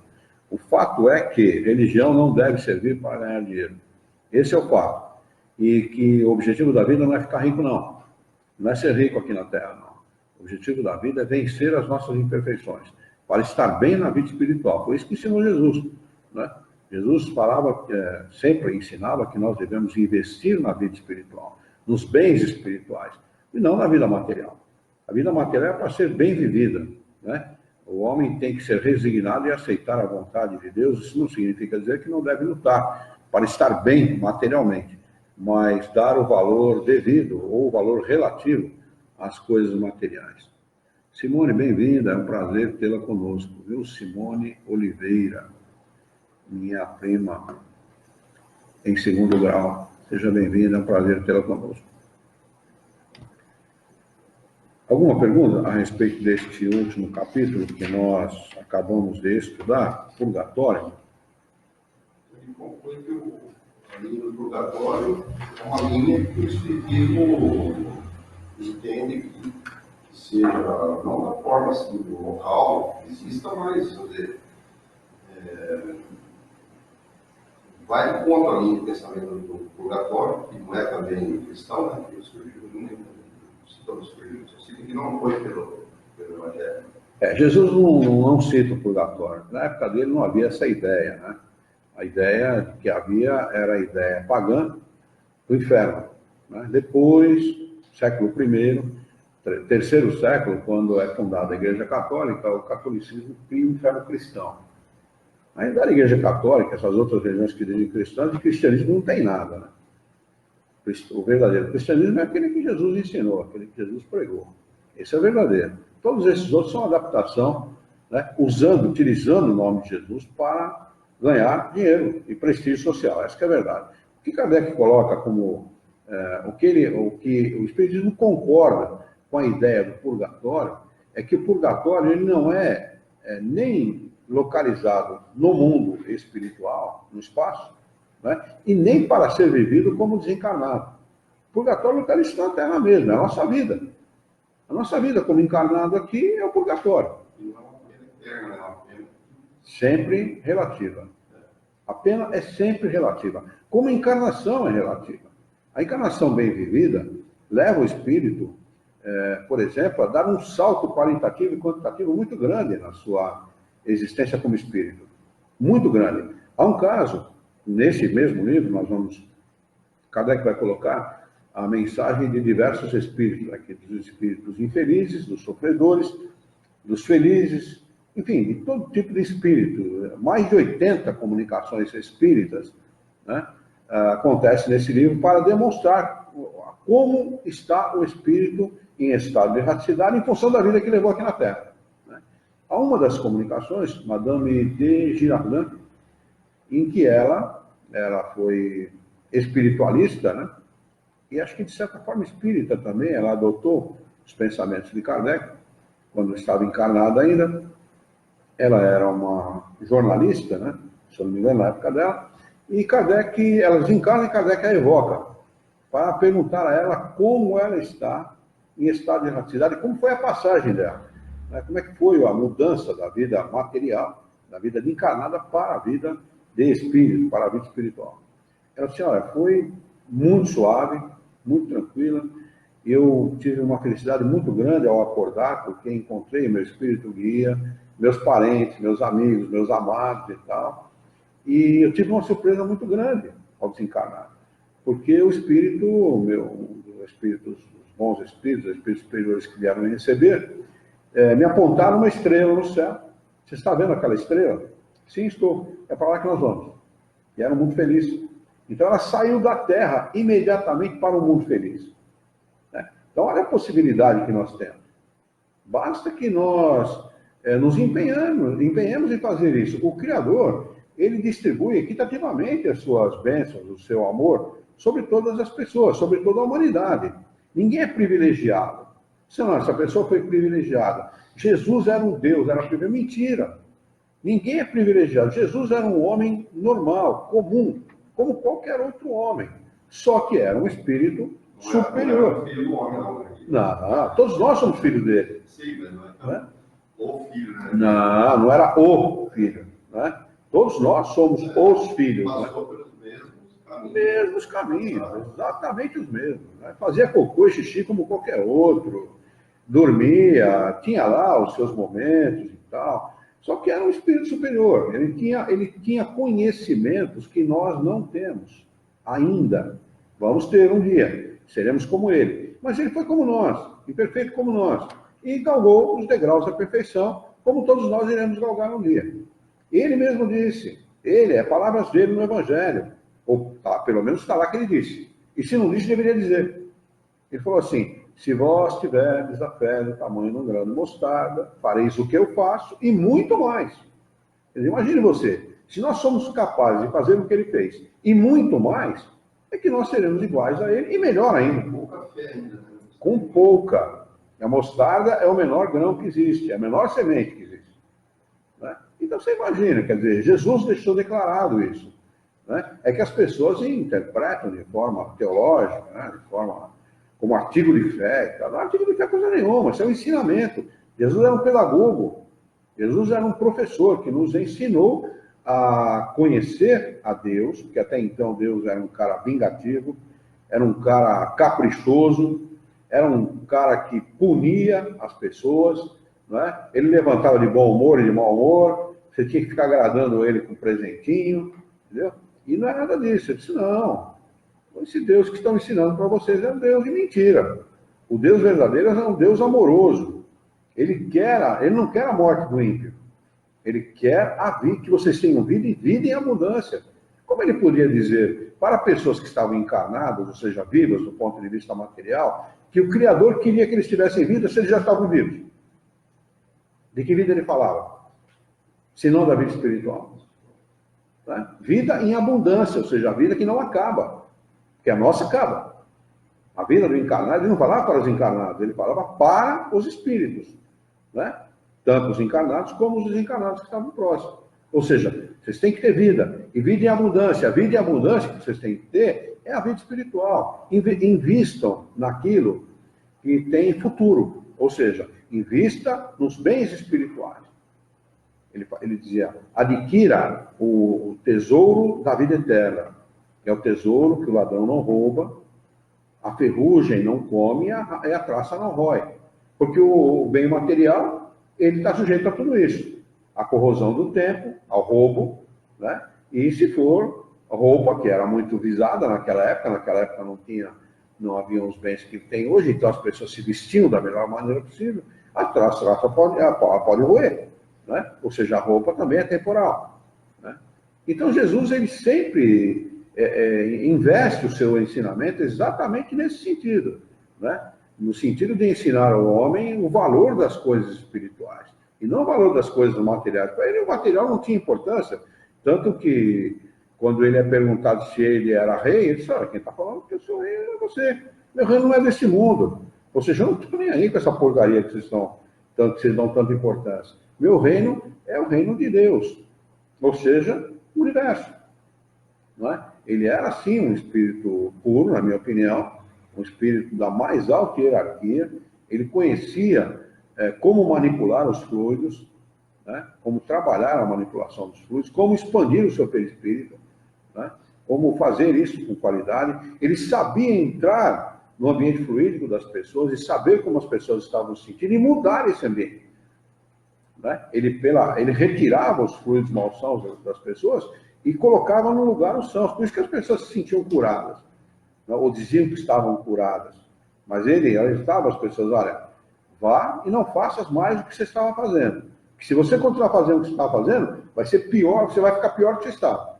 O fato é que religião não deve servir para ganhar dinheiro. Esse é o fato. E que o objetivo da vida não é ficar rico, não. Não é ser rico aqui na Terra, não. O objetivo da vida é vencer as nossas imperfeições, para estar bem na vida espiritual. Foi isso que ensinou Jesus, né? Jesus falava, sempre ensinava que nós devemos investir na vida espiritual, nos bens espirituais, e não na vida material. A vida material é para ser bem vivida, né? O homem tem que ser resignado e aceitar a vontade de Deus. Isso não significa dizer que não deve lutar para estar bem materialmente, mas dar o valor devido ou o valor relativo às coisas materiais. Simone, bem-vinda, é um prazer tê-la conosco, viu? Simone Oliveira, minha prima em 2º grau. Seja bem-vinda, é um prazer tê-la conosco. Alguma pergunta a respeito deste último capítulo que nós acabamos de estudar, Purgatório? Ele conclui que a linha do purgatório é uma linha que o Espiritismo entende que seja, não da forma assim, do local que exista, mas vai contra a linha de pensamento do purgatório, que não é também cristão, né, que surgiu que não foi pelo Evangelho. Jesus não cita o purgatório. Na época dele não havia essa ideia, né? A ideia que havia era a ideia pagã do inferno. Né? Depois, século I, terceiro século, quando é fundada a Igreja Católica, o catolicismo cria o inferno cristão. Ainda a Igreja Católica, essas outras religiões que dizem cristãs, de cristianismo não tem nada. Né? O verdadeiro cristianismo é aquele que Jesus ensinou, aquele que Jesus pregou. Esse é o verdadeiro. Todos esses outros são adaptação, né? Utilizando o nome de Jesus para ganhar dinheiro e prestígio social. Essa que é a verdade. O que Kardec coloca como o que o Espiritismo concorda com a ideia do purgatório é que o purgatório ele não é nem localizado no mundo espiritual, no espaço, né? E nem para ser vivido como desencarnado. O purgatório localiza na Terra mesmo, é a nossa vida. A nossa vida como encarnado aqui é o purgatório. Sempre relativa. A pena é sempre relativa. Como a encarnação é relativa. A encarnação bem vivida leva o espírito, por exemplo, a dar um salto qualitativo e quantitativo muito grande na sua existência como espírito. Muito grande. Há um caso, nesse mesmo livro, Kardec vai colocar a mensagem de diversos espíritos, aqui, dos espíritos infelizes, dos sofredores, dos felizes, enfim, de todo tipo de espírito. Mais de 80 comunicações espíritas, né, acontece nesse livro para demonstrar como está o espírito em estado de erraticidade em função da vida que levou aqui na Terra. Né. Há uma das comunicações, Madame de Girardin, em que ela foi espiritualista, né? E acho que, de certa forma, espírita também. Ela adotou os pensamentos de Kardec, quando estava encarnada ainda. Ela era uma jornalista, né? Se eu não me engano, na época dela. E Kardec, ela desencarna e Kardec a evoca, para perguntar a ela como ela está em estado de erraticidade, como foi a passagem dela. Né? Como é que foi a mudança da vida material, da vida de encarnada, para a vida de espírito, para a vida espiritual. Ela disse, olha, foi muito suave, muito tranquila. Eu tive uma felicidade muito grande ao acordar, porque encontrei meu espírito guia, meus parentes, meus amigos, meus amados e tal. E eu tive uma surpresa muito grande ao desencarnar, porque o espírito, os bons espíritos, os espíritos superiores que vieram me receber, me apontaram uma estrela no céu. Você está vendo aquela estrela? Sim, estou. É para lá que nós vamos. E eram muito felizes. Então ela saiu da Terra imediatamente para o mundo feliz. Né? Então olha a possibilidade que nós temos. Basta que nós nos empenhemos em fazer isso. O Criador, ele distribui equitativamente as suas bênçãos, o seu amor, sobre todas as pessoas, sobre toda a humanidade. Ninguém é privilegiado. Senão, essa pessoa foi privilegiada. Jesus era um Deus, era privilegiado. Mentira. Ninguém é privilegiado. Jesus era um homem normal, comum, como qualquer outro homem. Só que era um espírito superior. Não era filho do homem, não. Não, todos nós somos filhos dele. Sim, mas não é o filho, né? Não era o filho. Né? Todos nós somos os filhos. Passou né? pelos Mesmos caminhos, exatamente os mesmos. Né? Fazia cocô e xixi como qualquer outro. Dormia, tinha lá os seus momentos e tal. Só que era um espírito superior. Ele tinha conhecimentos que nós não temos ainda. Vamos ter um dia. Seremos como ele. Mas ele foi como nós, imperfeito como nós. E galgou os degraus da perfeição, como todos nós iremos galgar um dia. Ele mesmo disse. Palavras dele no Evangelho. Ou pelo menos está lá que ele disse. E se não disse, deveria dizer. Ele falou assim, se vós tiverdes a fé do tamanho de um grão de mostarda, fareis o que eu faço e muito mais. Imagine você, se nós somos capazes de fazer o que ele fez e muito mais, é que nós seremos iguais a ele e melhor ainda. Pouca fé ainda. Com pouca. A mostarda é o menor grão que existe, é a menor semente que existe. Né? Então você imagina, quer dizer, Jesus deixou declarado isso. Né? É que as pessoas interpretam de forma teológica, né? De forma como artigo de fé. Não é artigo de fé coisa nenhuma, isso é um ensinamento. Jesus era um pedagogo, Jesus era um professor que nos ensinou a conhecer a Deus, porque até então Deus era um cara vingativo, era um cara caprichoso, era um cara que punia as pessoas, não é? Ele levantava de bom humor e de mau humor, você tinha que ficar agradando ele com um presentinho, entendeu? E não é nada disso. Ele disse, não, esse Deus que estão ensinando para vocês é um Deus de mentira. O Deus verdadeiro é um Deus amoroso. Ele não quer a morte do ímpio. Ele quer a vida, que vocês tenham vida e vida em abundância. Como ele podia dizer para pessoas que estavam encarnadas, ou seja, vivas do ponto de vista material, que o Criador queria que eles tivessem vida se eles já estavam vivos? De que vida ele falava? Se não da vida espiritual. Né? Vida em abundância, ou seja, a vida que não acaba. Porque a nossa acaba. A vida do encarnado, ele não falava para os encarnados, ele falava para os espíritos. Né? Tanto os encarnados como os desencarnados que estavam próximos. Ou seja, vocês têm que ter vida. E vida em abundância. A vida em abundância que vocês têm que ter é a vida espiritual. Invistam naquilo que tem futuro. Ou seja, invista nos bens espirituais. Ele dizia, adquira o tesouro da vida eterna. É o tesouro que o ladrão não rouba, a ferrugem não come e a traça não rói. Porque o bem material, ele está sujeito a tudo isso. A corrosão do tempo, ao roubo, né? E se for roupa, que era muito visada naquela época não havia os bens que tem hoje, então as pessoas se vestiam da melhor maneira possível, a traça pode roer, né? Ou seja, a roupa também é temporal. Né? Então Jesus, ele sempre investe o seu ensinamento exatamente nesse sentido, né? No sentido de ensinar ao homem o valor das coisas espirituais, e não o valor das coisas materiais. Para ele, o material não tinha importância, tanto que, quando ele é perguntado se ele era rei, ele disse, olha, quem está falando que eu sou rei é você, meu reino não é desse mundo, ou seja, eu não estou nem aí com essa porcaria que vocês dão tanta importância. Meu reino é o reino de Deus, ou seja, o universo. Não é? Ele era, sim, um espírito puro, na minha opinião, um espírito da mais alta hierarquia. Ele conhecia como manipular os fluidos, né? Como trabalhar a manipulação dos fluidos, como expandir o seu perispírito, né? Como fazer isso com qualidade. Ele sabia entrar no ambiente fluídico das pessoas e saber como as pessoas estavam se sentindo e mudar esse ambiente. Né? Ele retirava os fluidos malsãos das pessoas e colocava no lugar os sãos. Por isso que as pessoas se sentiam curadas, né? Ou diziam que estavam curadas. Mas ele alertava as pessoas, olha, vá e não faças mais do que você estava fazendo. Porque se você continuar fazendo o que você estava fazendo, vai ser pior, você vai ficar pior do que você estava.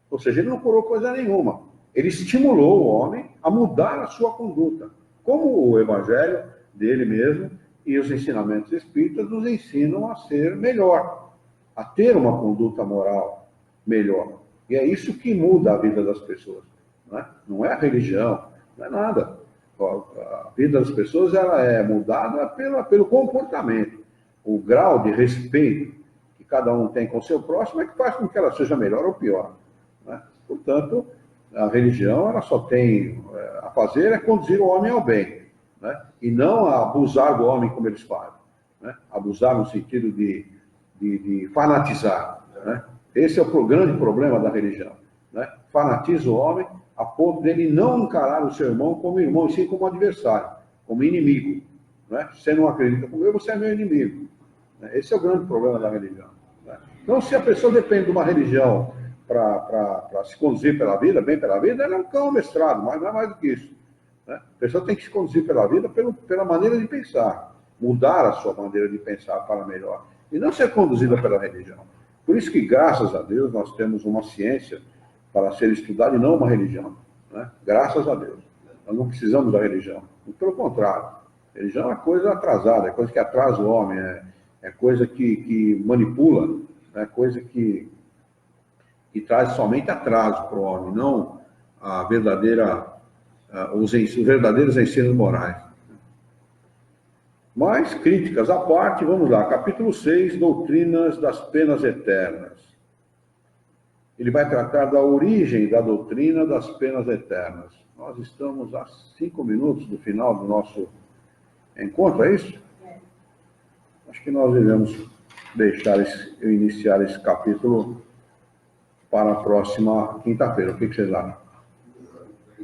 Ou seja, ele não curou coisa nenhuma. Ele estimulou o homem a mudar a sua conduta. Como o evangelho dele mesmo e os ensinamentos espíritas nos ensinam a ser melhor, a ter uma conduta moral melhor. E é isso que muda a vida das pessoas. Não é a religião, não é nada. A vida das pessoas ela é mudada pelo comportamento. O grau de respeito que cada um tem com o seu próximo é que faz com que ela seja melhor ou pior. Né? Portanto, a religião ela só tem a fazer é conduzir o homem ao bem, né? E não a abusar do homem como eles fazem. Né? Abusar no sentido de fanatizar. Né? Esse é o grande problema da religião. Né? Fanatiza o homem a ponto dele não encarar o seu irmão como irmão, e sim como adversário, como inimigo. Né? Se você não acredita comigo, você é meu inimigo. Esse é o grande problema da religião. Né? Então, se a pessoa depende de uma religião para se conduzir pela vida, bem pela vida, ela é um cão amestrado, mas não é mais do que isso. Né? A pessoa tem que se conduzir pela vida pela maneira de pensar, mudar a sua maneira de pensar para melhor, e não ser conduzida pela religião. Por isso que, graças a Deus, nós temos uma ciência para ser estudada e não uma religião. Né? Graças a Deus. Nós não precisamos da religião. Pelo contrário, a religião é coisa atrasada, é coisa que atrasa o homem, é coisa que manipula, é coisa que traz somente atraso para o homem, não os verdadeiros ensinos morais. Mas, críticas à parte, vamos lá. Capítulo 6, Doutrinas das Penas Eternas. Ele vai tratar da origem da doutrina das penas eternas. Nós estamos a 5 minutos do final do nosso encontro, é isso? Acho que nós devemos iniciar esse capítulo para a próxima quinta-feira. O que vocês acham?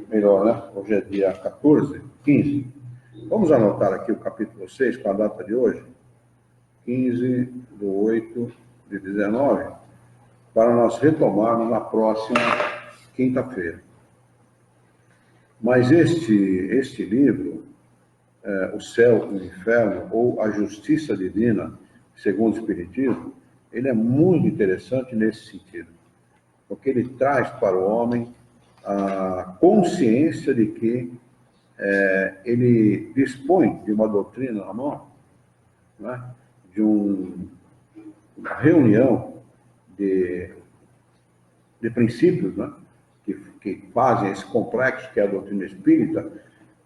Melhor, né? Hoje é dia 14, 15. Vamos anotar aqui o capítulo 6 com a data de hoje, 15/8/19, para nós retomarmos na próxima quinta-feira. Mas este livro, O Céu e o Inferno, ou A Justiça Divina, segundo o Espiritismo, ele é muito interessante nesse sentido, porque ele traz para o homem a consciência de que ele dispõe de uma doutrina na mão, né? De uma reunião de princípios, né? que fazem esse complexo que é a doutrina espírita,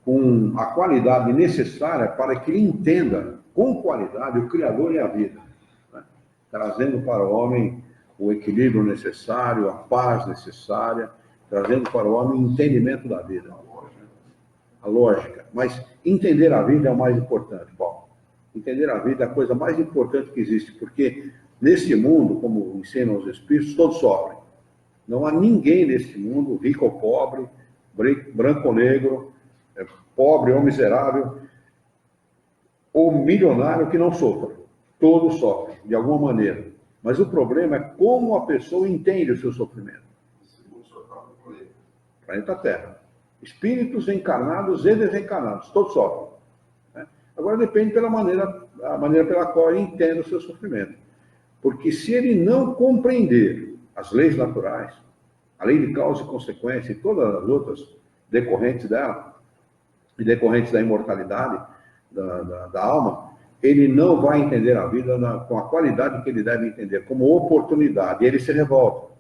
com a qualidade necessária para que ele entenda com qualidade o Criador e a vida, né? Trazendo para o homem o equilíbrio necessário, a paz necessária, trazendo para o homem o entendimento da vida, a lógica. Mas entender a vida é o mais importante, Paulo. Entender a vida é a coisa mais importante que existe, porque nesse mundo, como ensinam os Espíritos, todos sofrem. Não há ninguém nesse mundo, rico ou pobre, branco ou negro, pobre ou miserável, ou milionário, que não sofra. Todos sofrem, de alguma maneira. Mas o problema é como a pessoa entende o seu sofrimento. Planeta Terra. Espíritos encarnados e desencarnados, todos sofrem, né? Agora depende a maneira pela qual ele entende o seu sofrimento. Porque se ele não compreender as leis naturais, a lei de causa e consequência e todas as outras decorrentes dela, e decorrentes da imortalidade da alma, ele não vai entender a vida com a qualidade que ele deve entender, como oportunidade, e ele se revolta,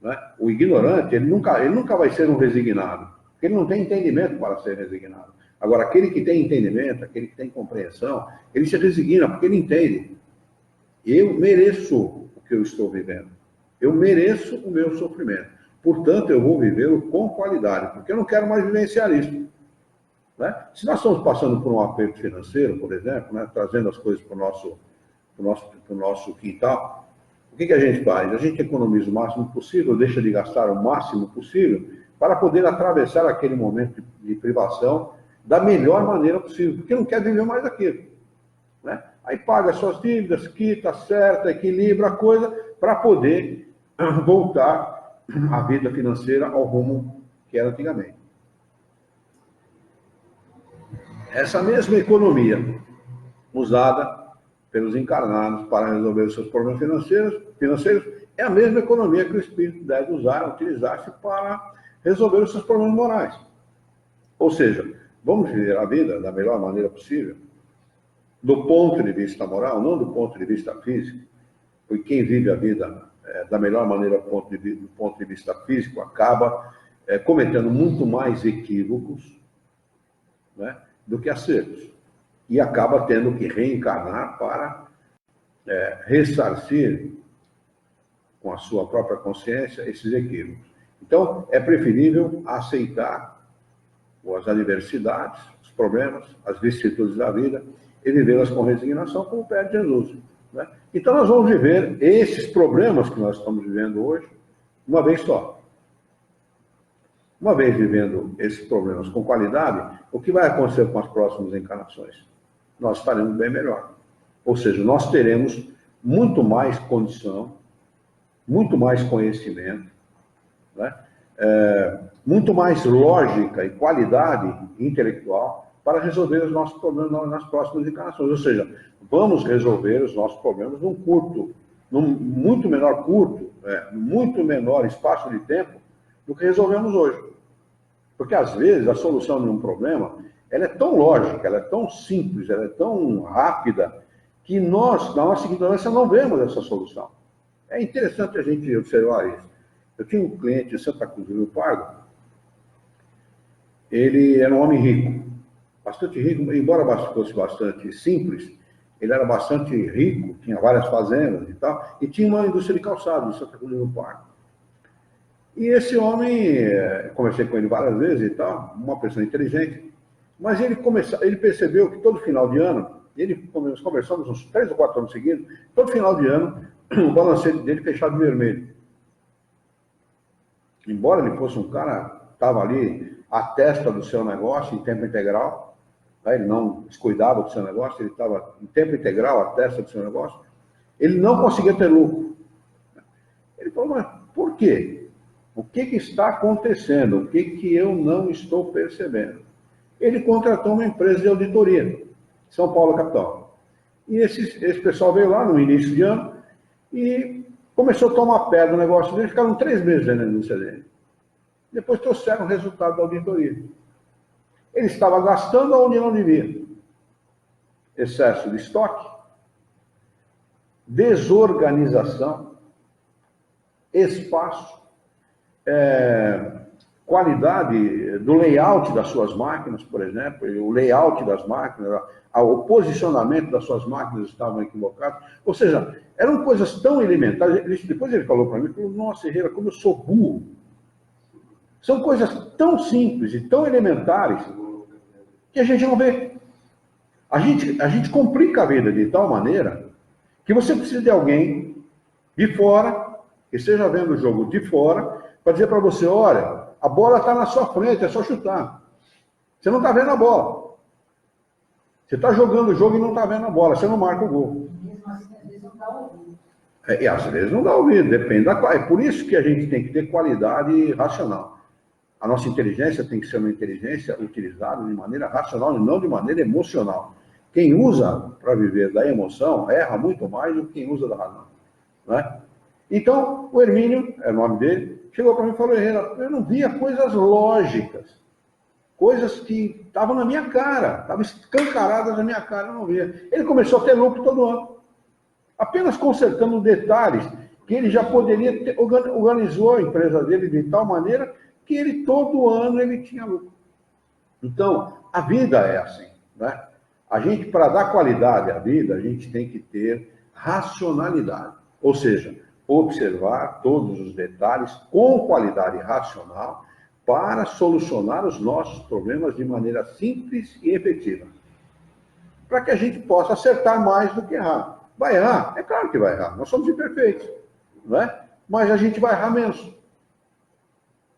né? O ignorante, ele nunca vai ser um resignado, porque ele não tem entendimento para ser resignado. Agora, aquele que tem entendimento, aquele que tem compreensão, ele se resigna, porque ele entende. Eu mereço o que eu estou vivendo. Eu mereço o meu sofrimento. Portanto, eu vou vivê-lo com qualidade, porque eu não quero mais vivenciar isso, né? Se nós estamos passando por um aperto financeiro, por exemplo, né, trazendo as coisas para o nosso quintal, o que a gente faz? A gente economiza o máximo possível, deixa de gastar o máximo possível, para poder atravessar aquele momento de privação da melhor maneira possível, porque não quer viver mais aquilo, né? Aí paga suas dívidas, quita, acerta, equilibra a coisa, para poder voltar a vida financeira ao rumo que era antigamente. Essa mesma economia usada pelos encarnados para resolver os seus problemas financeiros é a mesma economia que o espírito deve utilizar-se para resolver os seus problemas morais. Ou seja, vamos viver a vida da melhor maneira possível, do ponto de vista moral, não do ponto de vista físico, porque quem vive a vida da melhor maneira do ponto de vista físico acaba cometendo muito mais equívocos, né, do que acertos, e acaba tendo que reencarnar para ressarcir com a sua própria consciência esses equívocos. Então, é preferível aceitar as adversidades, os problemas, as vicissitudes da vida e vivê-las com resignação, como pede Jesus, né? Então, nós vamos viver esses problemas que nós estamos vivendo hoje uma vez só. Uma vez vivendo esses problemas com qualidade, o que vai acontecer com as próximas encarnações? Nós estaremos bem melhor. Ou seja, nós teremos muito mais condição, muito mais conhecimento, né? Muito mais lógica e qualidade intelectual para resolver os nossos problemas nas próximas encarnações. Ou seja, vamos resolver os nossos problemas num muito menor espaço de tempo do que resolvemos hoje. Porque, às vezes, a solução de um problema, ela é tão lógica, ela é tão simples, ela é tão rápida, que nós, na nossa ignorância, não vemos essa solução. É interessante a gente observar isso. Eu tinha um cliente em Santa Cruz do Rio Pardo, ele era um homem rico, bastante rico, embora fosse bastante simples, ele era bastante rico, tinha várias fazendas e tal, e tinha uma indústria de calçados em Santa Cruz do Rio Pardo. E esse homem, conversei com ele várias vezes e tal, uma pessoa inteligente, mas ele percebeu que todo final de ano, nós conversamos uns 3 ou 4 anos seguidos, todo final de ano, o balancete dele fechava de vermelho. embora ele fosse um cara, estava ali à testa do seu negócio em tempo integral, né? Ele não descuidava do seu negócio, ele estava em tempo integral à testa do seu negócio, ele não conseguia ter lucro. Ele falou, mas por quê? O que está acontecendo? O que eu não estou percebendo? Ele contratou uma empresa de auditoria, São Paulo Capital. E esse pessoal veio lá no início de ano e começou a tomar pé do negócio dele, ficaram 3 meses na indústria dele. Depois trouxeram o resultado da auditoria. Ele estava gastando onde não devia. Excesso de estoque, desorganização, espaço, qualidade do layout das suas máquinas, por exemplo, o layout das máquinas, o posicionamento das suas máquinas estavam equivocados. Ou seja, eram coisas tão elementares. Depois ele falou para mim, falou, nossa, Herrera, como eu sou burro. São coisas tão simples e tão elementares que a gente não vê. A gente complica a vida de tal maneira que você precisa de alguém de fora, que esteja vendo o jogo de fora, para dizer para você, olha, a bola está na sua frente, é só chutar. Você não está vendo a bola. Você está jogando o jogo e não está vendo a bola, você não marca o gol. Mesmo assim, às vezes não dá ouvido. E às vezes não dá ouvido, depende da qualidade. É por isso que a gente tem que ter qualidade racional. A nossa inteligência tem que ser uma inteligência utilizada de maneira racional e não de maneira emocional. Quem usa para viver da emoção erra muito mais do que quem usa da razão. Né? Então, o Hermínio, é o nome dele, chegou para mim e falou, Herrera, eu não via coisas lógicas, coisas que estavam na minha cara, estavam escancaradas na minha cara, eu não via. Ele começou a ter lucro todo ano, apenas consertando detalhes que ele já poderia ter, organizou a empresa dele de tal maneira que ele todo ano ele tinha lucro. Então, a vida é assim, né? A gente, para dar qualidade à vida, a gente tem que ter racionalidade, ou seja, observar todos os detalhes com qualidade racional para solucionar os nossos problemas de maneira simples e efetiva. Para que a gente possa acertar mais do que errar. Vai errar? É claro que vai errar. Nós somos imperfeitos, não é? Mas a gente vai errar menos.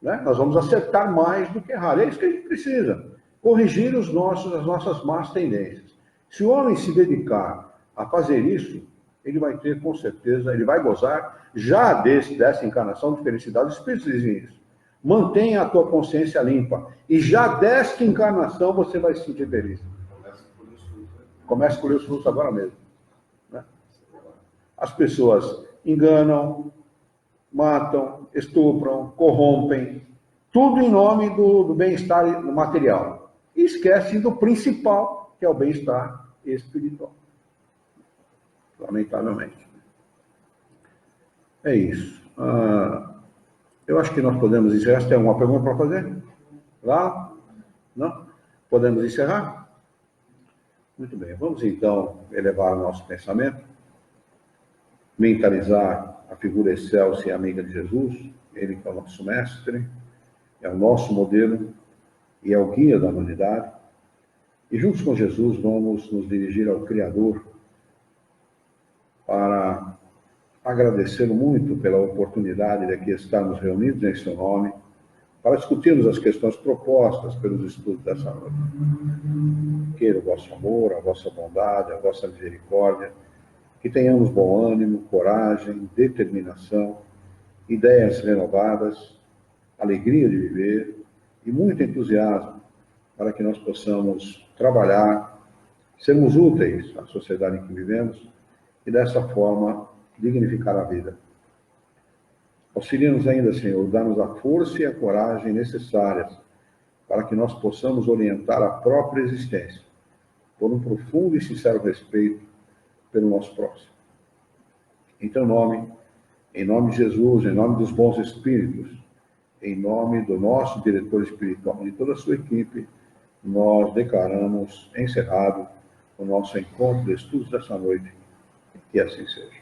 Né? Nós vamos acertar mais do que errar. É isso que a gente precisa. Corrigir as nossas más tendências. Se o homem se dedicar a fazer isso, ele vai ter, com certeza, ele vai gozar já dessa encarnação de felicidade. Os espíritos dizem isso. Mantenha a tua consciência limpa. E já desta encarnação você vai se sentir feliz. Comece a colher os frutos agora mesmo. Né? As pessoas enganam, matam, estupram, corrompem, tudo em nome do bem-estar material. E esquecem do principal, que é o bem-estar espiritual. Lamentavelmente. É isso. Eu acho que nós podemos encerrar. Você tem alguma pergunta para fazer? Lá? Não? Podemos encerrar? Muito bem. Vamos então elevar o nosso pensamento, mentalizar a figura excelsa e amiga de Jesus, ele que é o nosso mestre, é o nosso modelo e é o guia da humanidade. E juntos com Jesus vamos nos dirigir ao Criador para agradecê-lo muito pela oportunidade de aqui estarmos reunidos em seu nome, para discutirmos as questões propostas pelos estudos dessa noite. Queira o vosso amor, a vossa bondade, a vossa misericórdia, que tenhamos bom ânimo, coragem, determinação, ideias renovadas, alegria de viver e muito entusiasmo para que nós possamos trabalhar, sermos úteis à sociedade em que vivemos e dessa forma dignificar a vida. Auxilia-nos ainda, Senhor, dá-nos a força e a coragem necessárias para que nós possamos orientar a própria existência por um profundo e sincero respeito pelo nosso próximo. Em teu nome, em nome de Jesus, em nome dos bons espíritos, em nome do nosso diretor espiritual e de toda a sua equipe, nós declaramos encerrado o nosso encontro de estudos dessa noite. Que assim seja.